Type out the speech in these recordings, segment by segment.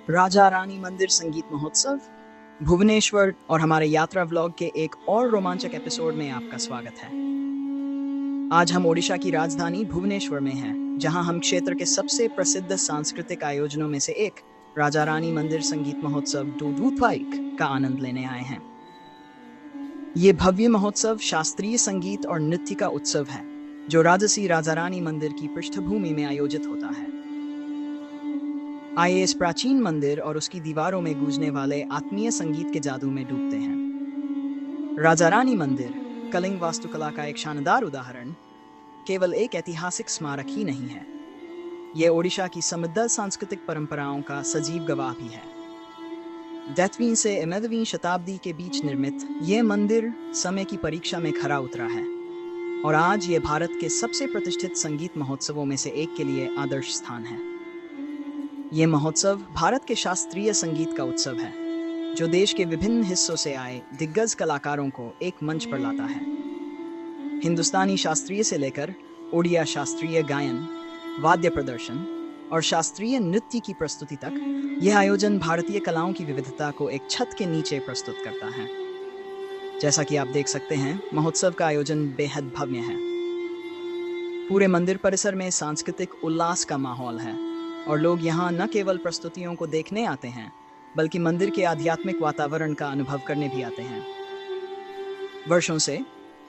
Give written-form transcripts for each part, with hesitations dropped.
राजा रानी मंदिर संगीत महोत्सव भुवनेश्वर और हमारे यात्रा व्लॉग के एक और रोमांचक एपिसोड में आपका स्वागत है। आज हम ओडिशा की राजधानी भुवनेश्वर में हैं, जहां हम क्षेत्र के सबसे प्रसिद्ध सांस्कृतिक आयोजनों में से एक राजा रानी मंदिर संगीत महोत्सव 2025 का आनंद लेने आए हैं। ये भव्य महोत्सव शास्त्रीय संगीत और नृत्य का उत्सव है, जो राजसी राजा रानी मंदिर की पृष्ठभूमि में आयोजित होता है। आइए इस प्राचीन मंदिर और उसकी दीवारों में गूंजने वाले आत्मीय संगीत के जादू में डूबते हैं। राजा रानी मंदिर कलिंग वास्तुकला का एक शानदार उदाहरण केवल एक ऐतिहासिक स्मारक ही नहीं है, यह ओडिशा की समृद्ध सांस्कृतिक परंपराओं का सजीव गवाह भी है। 10वीं से 11वीं शताब्दी के बीच निर्मित यह मंदिर समय की परीक्षा में खरा उतरा है और आज यह भारत के सबसे प्रतिष्ठित संगीत महोत्सवों में से एक के लिए आदर्श स्थान है। ये महोत्सव भारत के शास्त्रीय संगीत का उत्सव है, जो देश के विभिन्न हिस्सों से आए दिग्गज कलाकारों को एक मंच पर लाता है। हिंदुस्तानी शास्त्रीय से लेकर ओडिया शास्त्रीय गायन, वाद्य प्रदर्शन और शास्त्रीय नृत्य की प्रस्तुति तक, यह आयोजन भारतीय कलाओं की विविधता को एक छत के नीचे प्रस्तुत करता है। जैसा कि आप देख सकते हैं, महोत्सव का आयोजन बेहद भव्य है। पूरे मंदिर परिसर में सांस्कृतिक उल्लास का माहौल है और लोग यहाँ न केवल प्रस्तुतियों को देखने आते हैं, बल्कि मंदिर के आध्यात्मिक वातावरण का अनुभव करने भी आते हैं। वर्षों से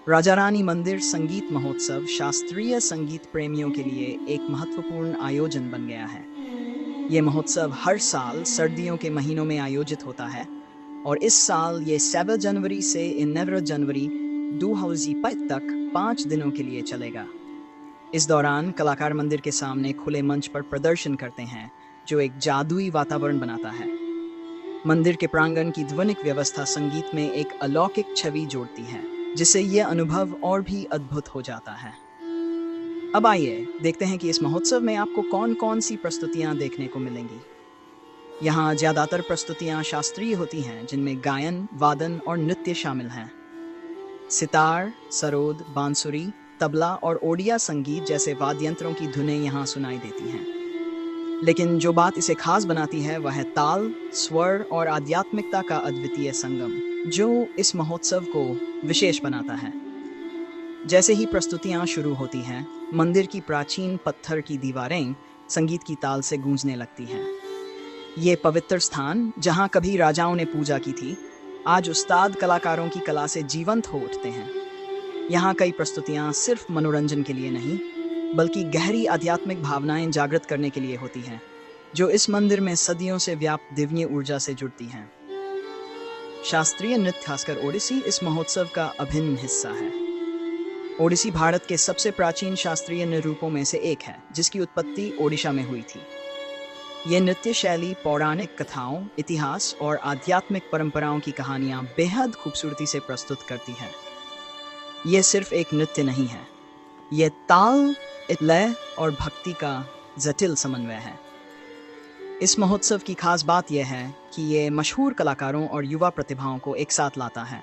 राजा रानी मंदिर संगीत महोत्सव शास्त्रीय संगीत प्रेमियों के लिए एक महत्वपूर्ण आयोजन बन गया है। ये महोत्सव हर साल सर्दियों के महीनों में आयोजित होता है और इस साल ये 7 जनवरी से 11 जनवरी 2025 तक 5 दिनों के लिए चलेगा। इस दौरान कलाकार मंदिर के सामने खुले मंच पर प्रदर्शन करते हैं, जो एक जादुई वातावरण बनाता है। मंदिर के प्रांगण की ध्वनिक व्यवस्था संगीत में एक अलौकिक छवि जोड़ती है, जिससे यह अनुभव और भी अद्भुत हो जाता है। अब आइए देखते हैं कि इस महोत्सव में आपको कौन-कौन सी प्रस्तुतियां देखने को मिलेंगी। यहाँ ज्यादातर प्रस्तुतियां शास्त्रीय होती हैं, जिनमें गायन, वादन और नृत्य शामिल हैं। सितार, सरोद, बांसुरी, तबला और ओडिया संगीत जैसे वाद्य यंत्रों की धुनें यहाँ सुनाई देती हैं। लेकिन जो बात इसे खास बनाती है वह है ताल, स्वर और आध्यात्मिकता का अद्वितीय संगम, जो इस महोत्सव को विशेष बनाता है। जैसे ही प्रस्तुतियां शुरू होती हैं, मंदिर की प्राचीन पत्थर की दीवारें संगीत की ताल से गूंजने लगती हैं। ये पवित्र स्थान, जहाँ कभी राजाओं ने पूजा की थी, आज उस्ताद कलाकारों की कला से जीवंत हो उठते हैं। यहाँ कई प्रस्तुतियाँ सिर्फ मनोरंजन के लिए नहीं, बल्कि गहरी आध्यात्मिक भावनाएं जागृत करने के लिए होती हैं, जो इस मंदिर में सदियों से व्याप्त दिव्य ऊर्जा से जुड़ती हैं। शास्त्रीय नृत्य, खासकर ओडिसी, इस महोत्सव का अभिन्न हिस्सा है। ओडिसी भारत के सबसे प्राचीन शास्त्रीय नृत्य रूपों में से एक है, जिसकी उत्पत्ति ओडिशा में हुई थी। ये नृत्य शैली पौराणिक कथाओं, इतिहास और आध्यात्मिक परंपराओं की कहानियाँ बेहद खूबसूरती से प्रस्तुत करती है। यह सिर्फ एक नृत्य नहीं है, यह ताल, लय और भक्ति का जटिल समन्वय है। इस महोत्सव की खास बात यह है कि यह मशहूर कलाकारों और युवा प्रतिभाओं को एक साथ लाता है।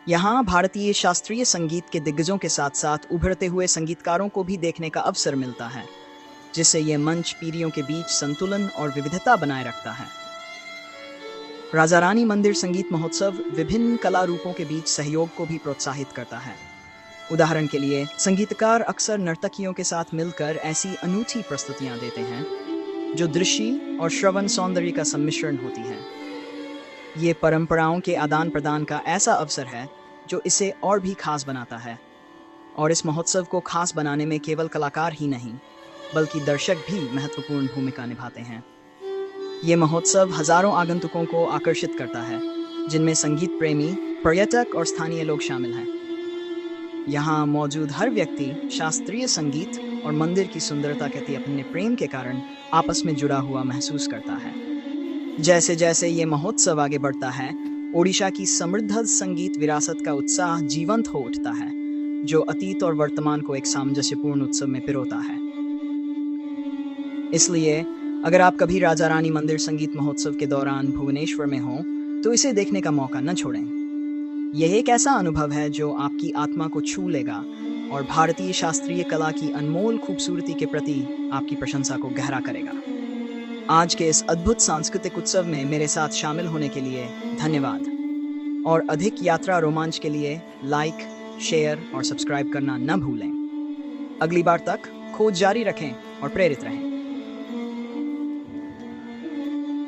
यहाँ भारतीय शास्त्रीय संगीत के दिग्गजों के साथ साथ उभरते हुए संगीतकारों को भी देखने का अवसर मिलता है, जिससे यह मंच पीढ़ियों के बीच संतुलन और विविधता बनाए रखता है। राजा रानी मंदिर संगीत महोत्सव विभिन्न कला रूपों के बीच सहयोग को भी प्रोत्साहित करता है। उदाहरण के लिए, संगीतकार अक्सर नर्तकियों के साथ मिलकर ऐसी अनूठी प्रस्तुतियां देते हैं, जो दृश्य और श्रवण सौंदर्य का सम्मिश्रण होती हैं। ये परंपराओं के आदान प्रदान का ऐसा अवसर है, जो इसे और भी खास बनाता है। और इस महोत्सव को खास बनाने में केवल कलाकार ही नहीं, बल्कि दर्शक भी महत्वपूर्ण भूमिका निभाते हैं। ये महोत्सव हजारों आगंतुकों को आकर्षित करता है, जिनमें संगीत प्रेमी, पर्यटक और स्थानीय लोग शामिल हैं। यहाँ मौजूद हर व्यक्ति शास्त्रीय संगीत और मंदिर की सुंदरता के प्रति अपने प्रेम के कारण आपस में जुड़ा हुआ महसूस करता है। जैसे जैसे ये महोत्सव आगे बढ़ता है, ओडिशा की समृद्ध संगीत विरासत का उत्साह जीवंत हो उठता है, जो अतीत और वर्तमान को एक सामंजस्यपूर्ण उत्सव में पिरोता है। इसलिए अगर आप कभी राजा रानी मंदिर संगीत महोत्सव के दौरान भुवनेश्वर में हों, तो इसे देखने का मौका न छोड़ें। यह एक ऐसा अनुभव है जो आपकी आत्मा को छू लेगा और भारतीय शास्त्रीय कला की अनमोल खूबसूरती के प्रति आपकी प्रशंसा को गहरा करेगा। आज के इस अद्भुत सांस्कृतिक उत्सव में मेरे साथ शामिल होने के लिए धन्यवाद। और अधिक यात्रा रोमांच के लिए लाइक, शेयर और सब्सक्राइब करना न भूलें। अगली बार तक खोज जारी रखें और प्रेरित रहें।